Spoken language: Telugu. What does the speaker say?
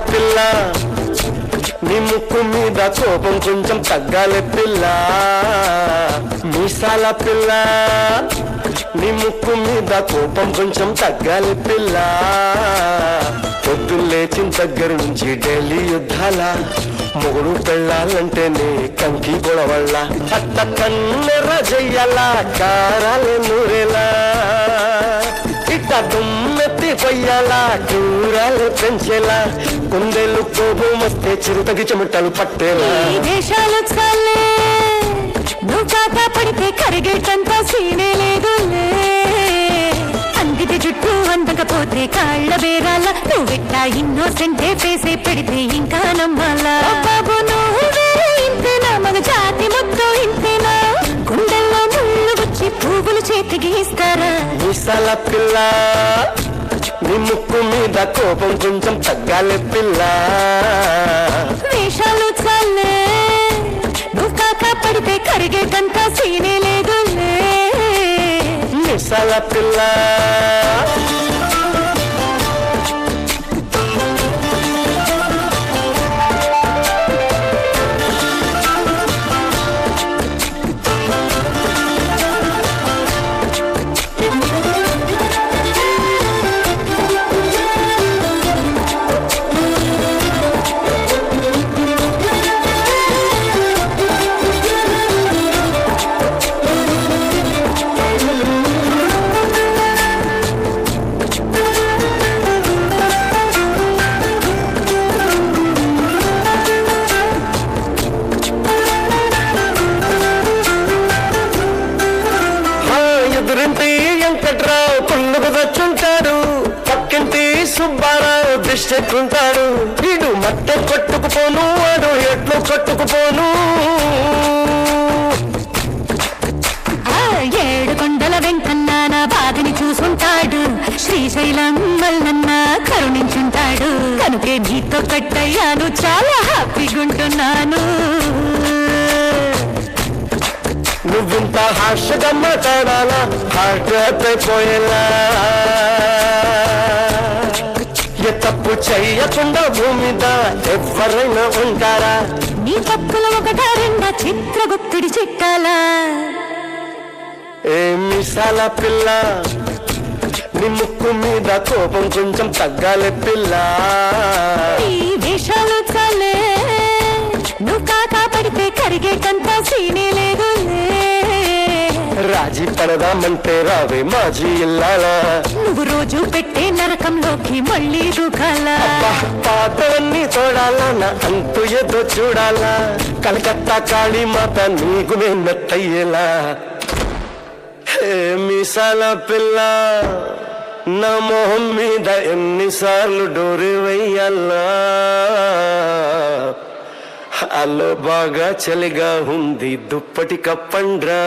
పిల్ల నీ ముక్కు మీద కోపం కొంచెం తగ్గాలి పిల్ల మీసాల పిల్ల నీ ముక్కు మీద కోపం కొంచెం తగ్గాలి పిల్ల పొద్దున్న లేచిన దగ్గర నుంచి డైలీ యుద్ధాల మొగుడు పెళ్ళాలంటేనే కంకి గొడవళ్ళ అట్ట కన్నెర చెయ్యాల కారాలే నూరేలా ఇట్ట దుమ్మెత్తి పొయ్యాలా కూరాలు పెంచేలా కుందేలు కోపం వస్తే చిరుతకి చెమటలు పట్టేలా దేశాలు చాలే నువ్వు కాక పడితే కరిగేటంత సీనే లేదులే అందిటి జుట్టు అందకపోతే కాళ్ళ బేరాల నువ్వెట్టా ఇన్నోసెంటే ఫేసే పెడితే ఇంకా నమ్మాలా బాబు నువ్వే ఇంతేనా మన జాతి మొత్తం ఇంతేనా గుండెల్లో ముళ్ళు వచ్చి పువ్వులు చేతికి ఇస్తారా మీసాల పిల్ల నీ ముక్కు మీద కోపం కొంచెం తగ్గాలి పిల్ల వేషాలు చాలే నువ్వు కాక పడితే కరిగేటంత సీనే లేదులే మీసాల పిల్ల ఎదురింటి వెంకట్రావు పుల్లుకు తెచ్చుంటాడు పక్కింటి సుబ్బారావు దిష్టెట్టుంటాడు వీడు మట్టె కొట్టుకుపోను వాడు ఎట్లు కొట్టుకుపోను ఏడు కొండల వెంకన్న నా బాధని చూసుంటాడు శ్రీశైలం మల్లన్న కరుణించుంటాడు కనుకే నీతో కట్టయ్యాను చాలా హ్యాపీగుంటున్నాను నువ్వింత హార్షగా మాట్లాడాలా హార్ట్ అయిపోయేలా ఏ తప్పు చెయ్యకుండా భూమి మీద ఎవరైనా ఉంటారా నీ తప్పుల ఒకటా రెండా చిత్రగుప్తుడి చిట్టాలా ఏ మీసాల పిల్ల నీ ముక్కు మీద కోపం కొంచెం తగ్గాలి పిల్ల ఈ వేషాలు చాలే నువ్వు కాకా పడితే కరిగేటంత సీనే లేదులే రాజీ పడదామంటే రావే మాజీ ఇల్లాలా నువ్వు రోజు పెట్టే నరకంలోకి మళ్ళీ దూకాలా పాతవన్నీ తోడాలా నా అంతు ఏదో చూడాలా కలకత్తా కాళీమాత నీకు మెత్తయ్యేలా మీసాల పిల్ల నా మొహం మీద ఎన్నిసార్లు డోరి వెయ్యాలా అల్లో బాగా చలిగా ఉంది దుప్పటి కప్పండ్రా